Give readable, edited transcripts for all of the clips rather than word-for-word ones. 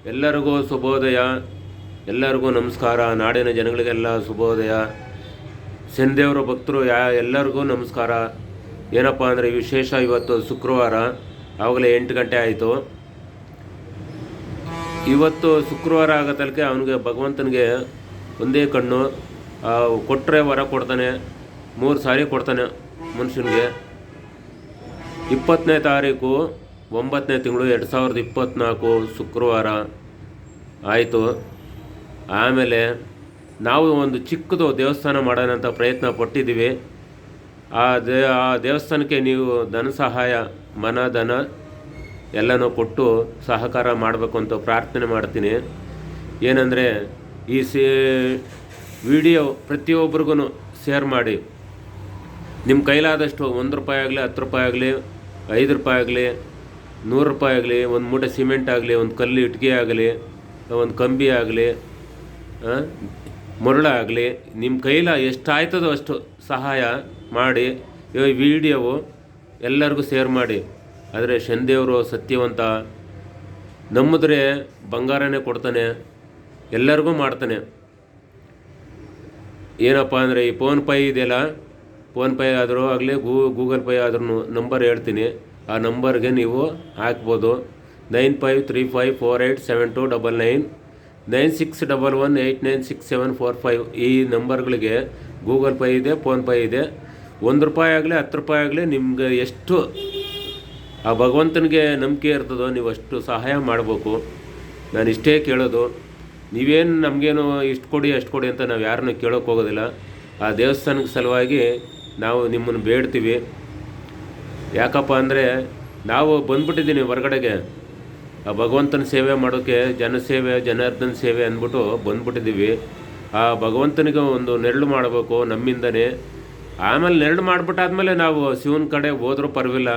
ಎಲ್ಲರಿಗೂ ಶುಭೋದಯ, ಎಲ್ಲರಿಗೂ ನಮಸ್ಕಾರ. ನಾಡಿನ ಜನಗಳಿಗೆಲ್ಲ ಶುಭೋದಯ. ಶನಿದೇವರ ಭಕ್ತರು ಎಲ್ಲರಿಗೂ ನಮಸ್ಕಾರ. ಏನಪ್ಪ ಅಂದರೆ ವಿಶೇಷ, ಇವತ್ತು ಶುಕ್ರವಾರ, ಆವಾಗಲೇ 8 ಗಂಟೆ ಆಯಿತು. ಇವತ್ತು ಶುಕ್ರವಾರ ಆಗತ್ತಲ್ಕೆ ಅವನಿಗೆ ಭಗವಂತನಿಗೆ ಒಂದೇ ಕಣ್ಣು, ಕೊಟ್ಟರೆ ವರ ಕೊಡ್ತಾನೆ, 3 ಸಾರಿ ಕೊಡ್ತಾನೆ ಮನುಷ್ಯನಿಗೆ. 20ನೇ ತಾರೀಕು 9ನೇ ತಿಂಗಳು 2024 ಶುಕ್ರವಾರ ಆಯಿತು. ಆಮೇಲೆ ನಾವು ಒಂದು ಚಿಕ್ಕದು ದೇವಸ್ಥಾನ ಮಾಡೋಣ ಅಂತ ಪ್ರಯತ್ನ ಪಟ್ಟಿದ್ದೀವಿ. ಆ ದೇವಸ್ಥಾನಕ್ಕೆ ನೀವು ಧನ ಸಹಾಯ, ಮನ ಧನ ಎಲ್ಲನೂ ಕೊಟ್ಟು ಸಹಕಾರ ಮಾಡಬೇಕು ಅಂತ ಪ್ರಾರ್ಥನೆ ಮಾಡ್ತೀನಿ. ಏನಂದರೆ ಈ ವಿಡಿಯೋ ಪ್ರತಿಯೊಬ್ಬರಿಗೂ ಶೇರ್ ಮಾಡಿ. ನಿಮ್ಮ ಕೈಲಾದಷ್ಟು 1 ರೂಪಾಯಿ ಆಗಲಿ, 10 ರೂಪಾಯಿ ಆಗಲಿ, 5 ರೂಪಾಯಿ ಆಗಲಿ, 100 ರೂಪಾಯಿ ಆಗಲಿ, ಒಂದು ಮೂಟೆ ಸಿಮೆಂಟ್ ಆಗಲಿ, ಒಂದು ಕಲ್ಲು ಇಟ್ಟಿಗೆ ಆಗಲಿ, ಒಂದು ಕಂಬಿ ಆಗಲಿ, ಮರಳು ಆಗಲಿ, ನಿಮ್ಮ ಕೈಲ ಎಷ್ಟಾಯ್ತದೋ ಅಷ್ಟು ಸಹಾಯ ಮಾಡಿ ಈ ವಿಡಿಯೋವು ಎಲ್ಲರಿಗೂ ಶೇರ್ ಮಾಡಿ. ಆದರೆ ಶನಿದೇವರು ಸತ್ಯವಂತ, ನಂಬಿದ್ರೆ ಬಂಗಾರನೇ ಕೊಡ್ತಾನೆ, ಎಲ್ಲರಿಗೂ ಮಾಡ್ತಾನೆ. ಏನಪ್ಪ ಅಂದರೆ ಈ ಫೋನ್ಪೇ ಇದೆಯಲ್ಲ, ಫೋನ್ಪೇ ಆದರೂ ಆಗಲಿ, ಗೂಗಲ್ ಪೇ ಆದ್ರೂ ನಂಬರ್ ಹೇಳ್ತೀನಿ. ಆ ನಂಬರ್ಗೆ ನೀವು ಹಾಕ್ಬೋದು. 9535487299, 9611896745 ಈ ನಂಬರ್ಗಳಿಗೆ ಗೂಗಲ್ ಪೇ ಇದೆ, ಫೋನ್ಪೇ ಇದೆ. 1 ರೂಪಾಯಿ ಆಗಲಿ, 10 ರೂಪಾಯಿ ಆಗಲಿ, ನಿಮ್ಗೆ ಎಷ್ಟು ಆ ಭಗವಂತನಿಗೆ ನಂಬಿಕೆ ಇರ್ತದೋ ನೀವು ಅಷ್ಟು ಸಹಾಯ ಮಾಡಬೇಕು. ನಾನು ಇಷ್ಟೇ ಕೇಳೋದು. ನೀವೇನು ನಮಗೇನು ಇಷ್ಟು ಕೊಡಿ ಅಷ್ಟು ಕೊಡಿ ಅಂತ ನಾವು ಯಾರನ್ನೂ ಕೇಳೋಕೆ ಹೋಗೋದಿಲ್ಲ. ಆ ದೇವಸ್ಥಾನದ ಸಲುವಾಗಿ ನಾವು ನಿಮ್ಮನ್ನು ಬೇಡ್ತೀವಿ. ಯಾಕಪ್ಪ ಅಂದರೆ ನಾವು ಬಂದ್ಬಿಟ್ಟಿದ್ದೀನಿ ಹೊರಗಡೆಗೆ, ಆ ಭಗವಂತನ ಸೇವೆ ಮಾಡೋಕ್ಕೆ, ಜನಸೇವೆ, ಜನಾರ್ದನ ಸೇವೆ ಅಂದ್ಬಿಟ್ಟು ಬಂದ್ಬಿಟ್ಟಿದ್ದೀವಿ. ಆ ಭಗವಂತನಿಗೆ ಒಂದು ನೆರಳು ಮಾಡಬೇಕು ನಮ್ಮಿಂದನೇ. ಆಮೇಲೆ ನೆರಳು ಮಾಡಿಬಿಟ್ಟಾದ್ಮೇಲೆ ನಾವು ಶಿವನ ಕಡೆ ಹೋದ್ರೂ ಪರವಾಗಿಲ್ಲ,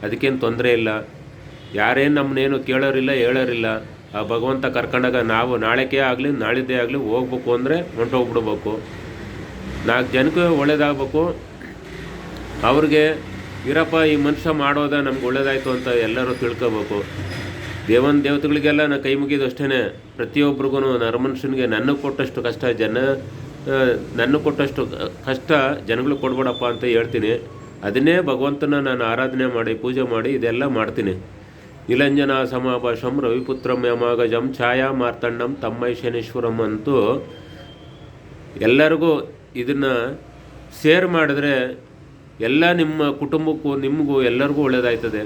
ಅದಕ್ಕೇನು ತೊಂದರೆ ಇಲ್ಲ. ಯಾರೇನು ನಮ್ಮನ್ನೇನು ಕೇಳೋರಿಲ್ಲ, ಹೇಳೋರಿಲ್ಲ. ಆ ಭಗವಂತ ಕರ್ಕೊಂಡಾಗ ನಾವು ನಾಳೆಗೆ ಆಗಲಿ, ನಾಳಿದ್ದೇ ಆಗಲಿ ಹೋಗ್ಬೇಕು ಅಂದರೆ ಹೊಂಟೋಗ್ಬಿಡ್ಬೇಕು. 4 ಜನಕ್ಕೆ ಒಳ್ಳೇದಾಗಬೇಕು. ಅವ್ರಿಗೆ ಇರಪ್ಪ ಈ ಮನುಷ್ಯ ಮಾಡೋದ ನಮ್ಗೆ ಒಳ್ಳೇದಾಯಿತು ಅಂತ ಎಲ್ಲರೂ ತಿಳ್ಕೋಬೇಕು. ದೇವತೆಗಳಿಗೆಲ್ಲ ನಾನು ಕೈ ಮುಗಿದು ಅಷ್ಟೇ. ಪ್ರತಿಯೊಬ್ಬರಿಗೂ ನರಮನುಷ್ಯನಿಗೆ ನನಗೆ ಕೊಟ್ಟಷ್ಟು ಕಷ್ಟ ಜನಗಳಿಗೆ ಕೊಡ್ಬೇಡಪ್ಪ ಅಂತ ಹೇಳ್ತೀನಿ. ಅದನ್ನೇ ಭಗವಂತನ ನಾನು ಆರಾಧನೆ ಮಾಡಿ, ಪೂಜೆ ಮಾಡಿ ಇದೆಲ್ಲ ಮಾಡ್ತೀನಿ. ನಿಲಂಜನ ಸಮಾಭಾಷಂ ರವಿಪುತ್ರಂ ಯಮಾಗಜಂ ಛಾಯಾ ಮಾರ್ತಣ್ಣಂ ತಮ್ಮೈ ಶನೇಶ್ವರಂ ಅಂತೂ ಎಲ್ಲರಿಗೂ ಇದನ್ನು ಶೇರ್ ಮಾಡಿದ್ರೆ ಎಲ್ಲ ನಿಮ್ಮ ಕುಟುಂಬಕ್ಕೂ ನಿಮಗೂ ಎಲ್ಲರಿಗೂ ಒಳ್ಳೆಯದಾಯ್ತದೆ.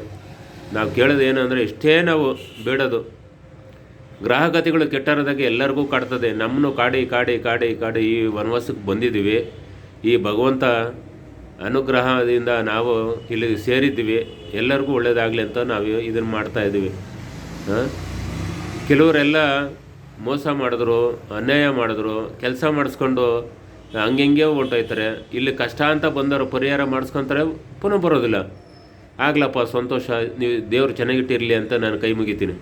ನಾವು ಕೇಳೋದು ಏನಂದರೆ ಇಷ್ಟೇ ನಾವು ಬೇಡೋದು. ಗ್ರಹಗತಿಗಳು ಕೆಟ್ಟರದಾಗೆ ಎಲ್ಲರಿಗೂ ಕಾಡ್ತದೆ. ನಮ್ಮನ್ನು ಕಾಡಿ ಈ ವನವಾಸಕ್ಕೆ ಬಂದಿದ್ದೀವಿ. ಈ ಭಗವಂತ ಅನುಗ್ರಹದಿಂದ ನಾವು ಇಲ್ಲಿ ಸೇರಿದ್ದೀವಿ. ಎಲ್ಲರಿಗೂ ಒಳ್ಳೆಯದಾಗಲಿ ಅಂತ ನಾವು ಇದನ್ನು ಮಾಡ್ತಾಯಿದ್ದೀವಿ. ಕೆಲವರೆಲ್ಲ ಮೋಸ ಮಾಡಿದ್ರು, ಅನ್ಯಾಯ ಮಾಡಿದ್ರು, ಕೆಲಸ ಮಾಡಿಸ್ಕೊಂಡು ಹಂಗೆ ಹೊಂಟೋಯ್ತಾರೆ. ಇಲ್ಲಿ ಕಷ್ಟ ಅಂತ ಬಂದವರು ಪರಿಹಾರ ಮಾಡಿಸ್ಕೊತಾರೆ, ಪುನಃ ಬರೋದಿಲ್ಲ. ಆಗ್ಲಪ್ಪ ಸಂತೋಷ, ನೀವು ದೇವರು ಚೆನ್ನಾಗಿಟ್ಟಿರಲಿ ಅಂತ ನಾನು ಕೈ ಮುಗಿತೀನಿ.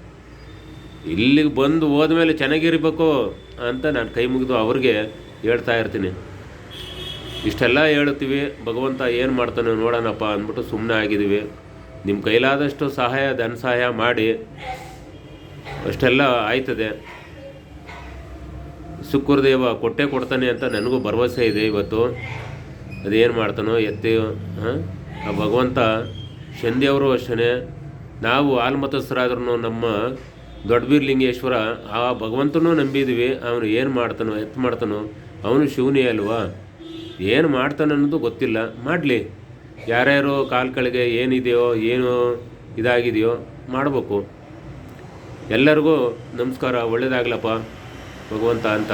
ಇಲ್ಲಿಗೆ ಬಂದು ಹೋದ್ಮೇಲೆ ಚೆನ್ನಾಗಿರ್ಬೇಕು ಅಂತ ನಾನು ಕೈ ಮುಗಿದು ಅವ್ರಿಗೆ ಹೇಳ್ತಾ ಇರ್ತೀನಿ. ಇಷ್ಟೆಲ್ಲ ಹೇಳ್ತೀವಿ, ಭಗವಂತ ಏನು ಮಾಡ್ತಾನೆ ನೋಡೋಣಪ್ಪ ಅಂದ್ಬಿಟ್ಟು ಸುಮ್ಮನೆ ಆಗಿದ್ದೀವಿ. ನಿಮ್ಮ ಕೈಲಾದಷ್ಟು ಸಹಾಯ, ಧನ ಸಹಾಯ ಮಾಡಿ. ಅಷ್ಟೆಲ್ಲ ಆಯ್ತದೆ. ಶುಕ್ರದೇವ ಕೊಟ್ಟೆ ಕೊಡ್ತಾನೆ ಅಂತ ನನಗೂ ಭರವಸೆ ಇದೆ. ಇವತ್ತು ಅದೇನು ಮಾಡ್ತಾನೋ ಎತ್ತಿ. ಆ ಭಗವಂತ ಶನಿದೇವರು ಅಷ್ಟೇ. ನಾವು ಆಲ್ಮತಸ್ಥರಾದ್ರೂ ನಮ್ಮ ದೊಡ್ಡಬೀರ್ಲಿಂಗೇಶ್ವರ ಆ ಭಗವಂತನೂ ನಂಬಿದ್ದೀವಿ. ಅವನು ಏನು ಮಾಡ್ತಾನೋ, ಮಾಡ್ತಾನೋ, ಅವನು ಶಿವನೇ ಅಲ್ವಾ. ಏನು ಮಾಡ್ತಾನೆ ಅನ್ನೋದು ಗೊತ್ತಿಲ್ಲ, ಮಾಡಲಿ. ಯಾರ್ಯಾರು ಕಾಲು ಕೆಳಗೆ ಏನಿದೆಯೋ, ಏನು ಇದಾಗಿದೆಯೋ ಮಾಡಬೇಕು. ಎಲ್ಲರಿಗೂ ನಮಸ್ಕಾರ, ಒಳ್ಳೆಯದಾಗಲಪ್ಪ ಭಗವಂತ ಅಂತ.